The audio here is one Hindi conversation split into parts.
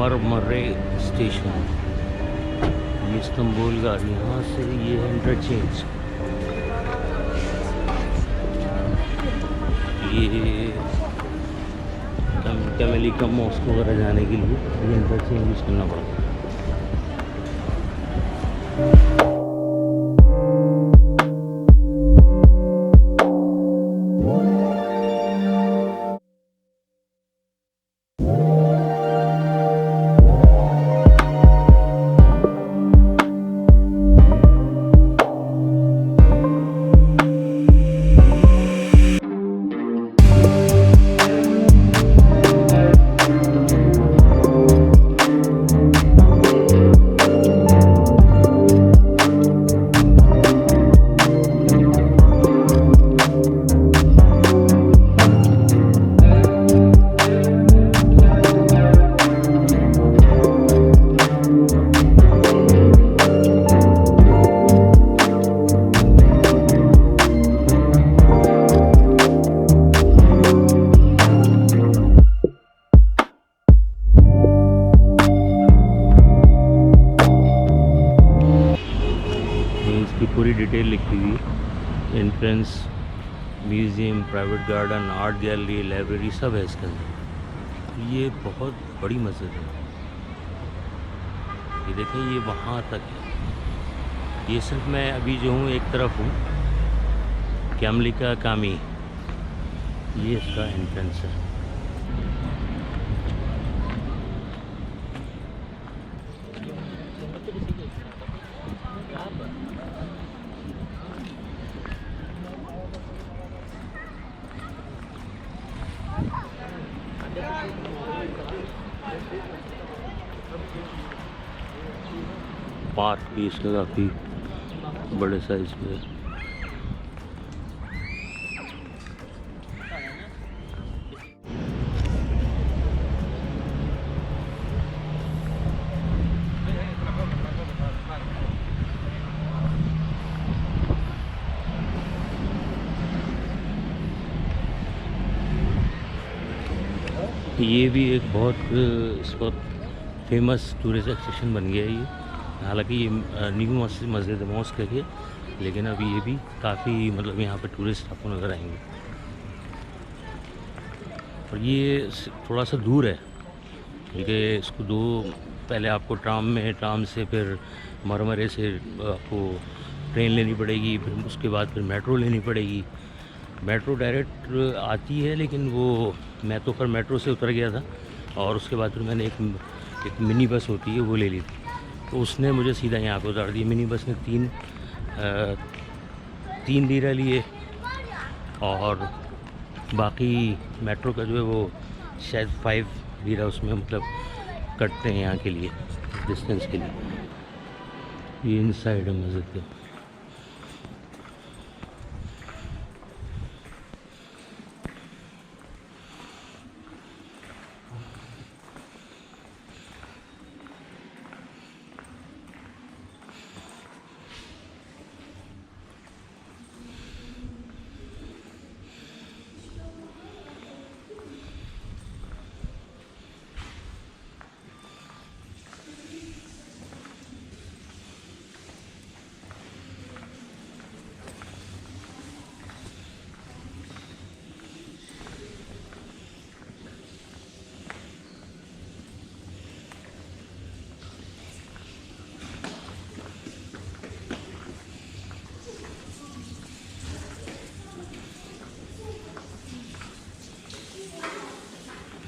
मारमारे स्टेशन, ये इस्तांबुल का, यहाँ से ये इंटरचेंज, ये कैमेलिका मॉस्क वगैरह जाने के लिए ये इंटरचेंज यूज़ करना पड़ता है। पूरी डिटेल लिखी हुई, entrance, museum, private garden, art gallery, library सब है इसके अंदर। ये बहुत बड़ी मस्जिद है, ये देखें ये वहाँ तक है। ये सिर्फ मैं अभी जो हूँ एक तरफ हूँ, कैमलिका कामी, ये इसका एंट्रेंस है। पार्क भी इसका काफ़ी बड़े साइज में है। ये भी एक बहुत इस वक्त फेमस टूरिस्ट एट्रैक्शन बन गया है ये। हालांकि ये न्यू मस्जिद मॉस्क है ये, लेकिन अभी ये भी काफ़ी मतलब यहाँ पे टूरिस्ट आपको नज़र आएंगे। और ये थोड़ा सा दूर है, क्योंकि इसको पहले आपको ट्राम से फिर मरमरे से आपको ट्रेन लेनी पड़ेगी, फिर उसके बाद फिर मेट्रो लेनी पड़ेगी। मेट्रो डायरेक्ट आती है, लेकिन वो मैं तो फिर मेट्रो से उतर गया था और उसके बाद फिर मैंने एक मिनी बस होती है वो ले ली थी, तो उसने मुझे सीधा यहाँ पे उतार दिया। मिनी बस ने 3 लीरा लिए और बाकी मेट्रो का जो है वो शायद 5 लीरा उसमें मतलब कटते हैं यहाँ के लिए, डिस्टेंस के लिए। ये इनसाइड है मस्जिद के।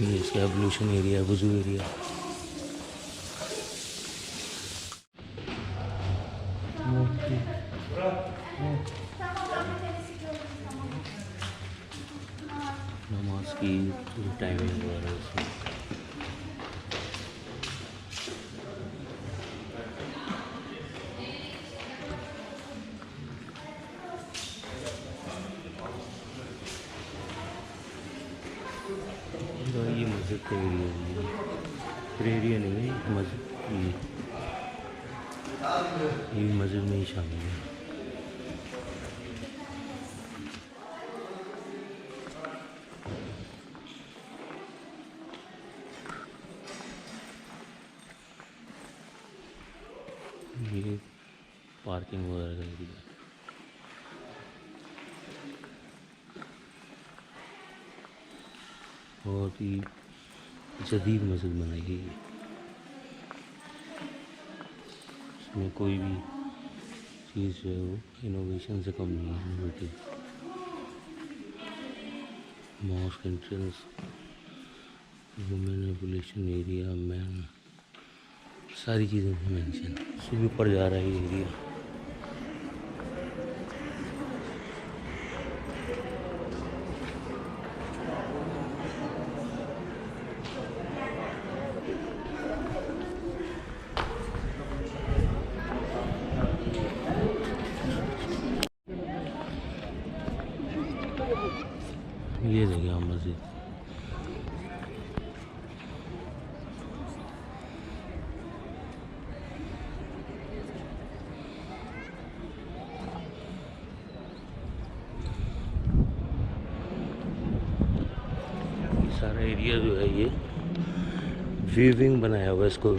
ये इसका एवोल्यूशन एरिया, वुजू एरिया। नमाज की टाइमिंग वगैरह इसमें। ये मस्जिद का एरिया है, फिर एरिया नहीं है मस्जिद, ये मस्जिद में ही शामिल है। ये पार्किंग वगैरह का एरिया। बहुत ही जदीद मस्जिद बनाई है ये। इसमें कोई भी चीज़ जो है वो इनोवेशन से कम नहीं है, innovative. Mosque entrance, women ablution area, man, सारी चीज़ें मेंशन। उससे भी ऊपर जा रहा है ये एरिया। ये देखिए आप मस्जिद। सारा एरिया जो है ये वीविंग बनाया हुआ है इसको।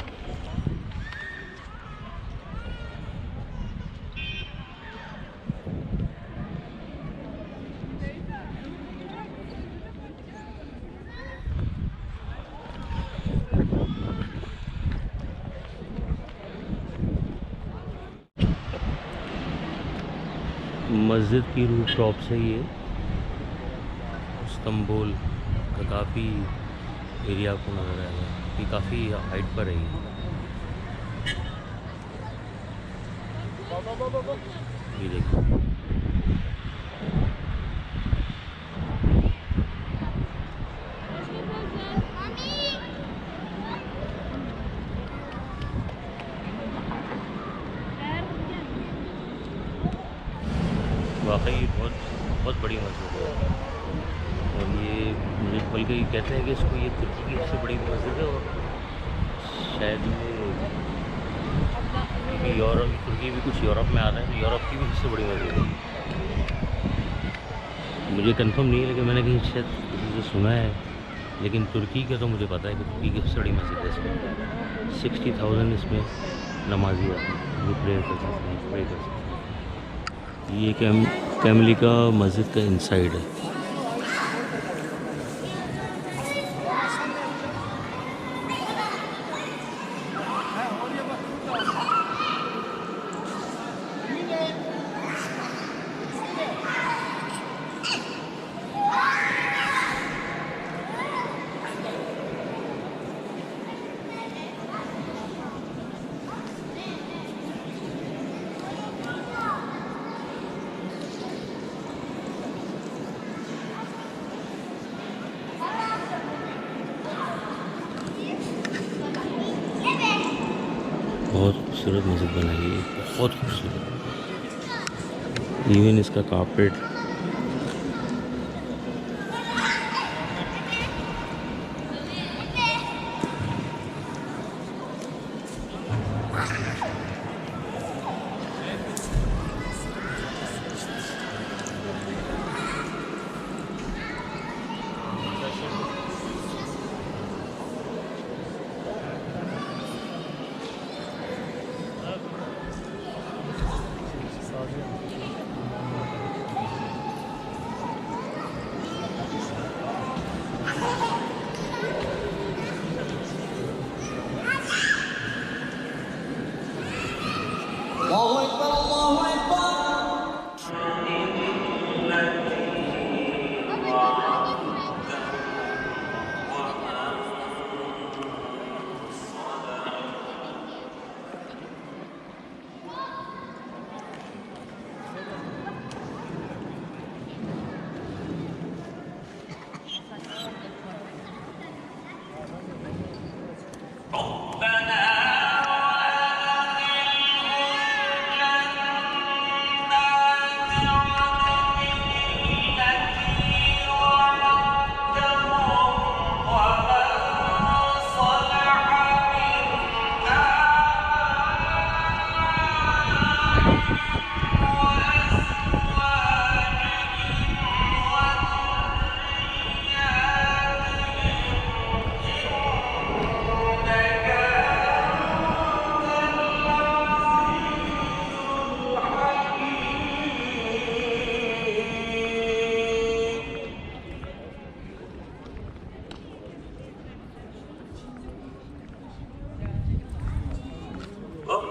मस्जिद की रूफ टॉप से ये इस्तांबुल का काफ़ी एरिया आपको नज़र आएगा कि काफ़ी हाइट पर है ये देखो। वाकई बहुत बहुत बड़ी मस्जिद है। और ये मुझे बल्कि कहते हैं कि इसको ये तुर्की की सबसे बड़ी मस्जिद है। और शायद ये यूरोप, तुर्की भी कुछ यूरोप में आ रहा है, तो यूरोप की भी सबसे बड़ी मस्जिद है। मुझे कंफर्म नहीं है, लेकिन मैंने कहीं शायद किसी से सुना है। लेकिन तुर्की का तो मुझे पता है कि तुर्की की सबसे बड़ी मस्जिद है। इसमें 60,000 इसमें नमाजी आते हैं, ये प्रेयर कर सकते हैं, प्रे कर सकते हैं। ये कैमली का मस्जिद का इनसाइड है। बहुत खूबसूरत मस्जिद बनाई है, बहुत खूबसूरत। इवन इसका कारपेट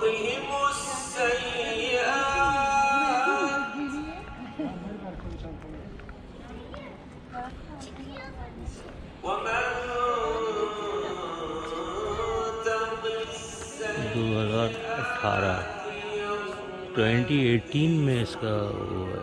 दो हज़ार 2018 में इसका वो है।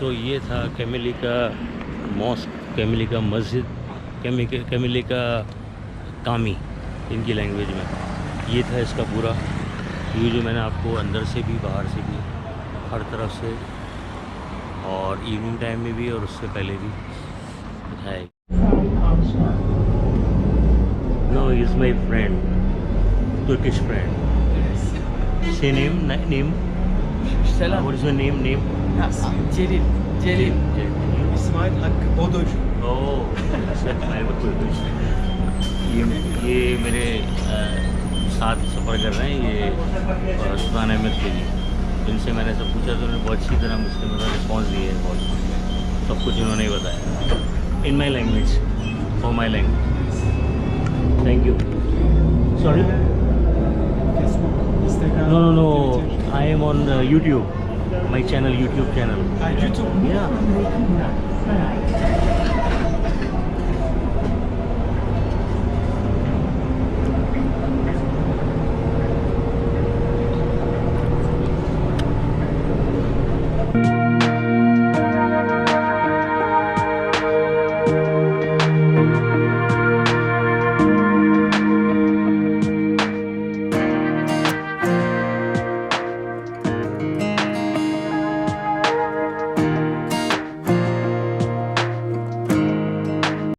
सो ये था कैमिली का मॉस्क, कैमिली का मस्जिद, कैमिली का कामी इनकी लैंग्वेज में। ये था इसका पूरा व्यू जो मैंने आपको अंदर से भी बाहर से भी हर तरफ से और इवनिंग टाइम में भी और उससे पहले भी दिखाया। No is my friend, Turkish friend. से name Selam. What is your name? Celil. Celil. İsmail Hakkı Bodur. ओह ये मेरे साथ सफ़र कर रहे हैं, ये सुल्तान अहमद के लिए। जिनसे मैंने सब पूछा तो उन्होंने बहुत अच्छी तरह मुझसे मेरा रिस्पॉन्स दिया है, बहुत सब कुछ उन्होंने ही बताया in my language, for my language. Thank you. Sorry, no, I am on YouTube, my channel, YouTube channel. YouTube? Yeah.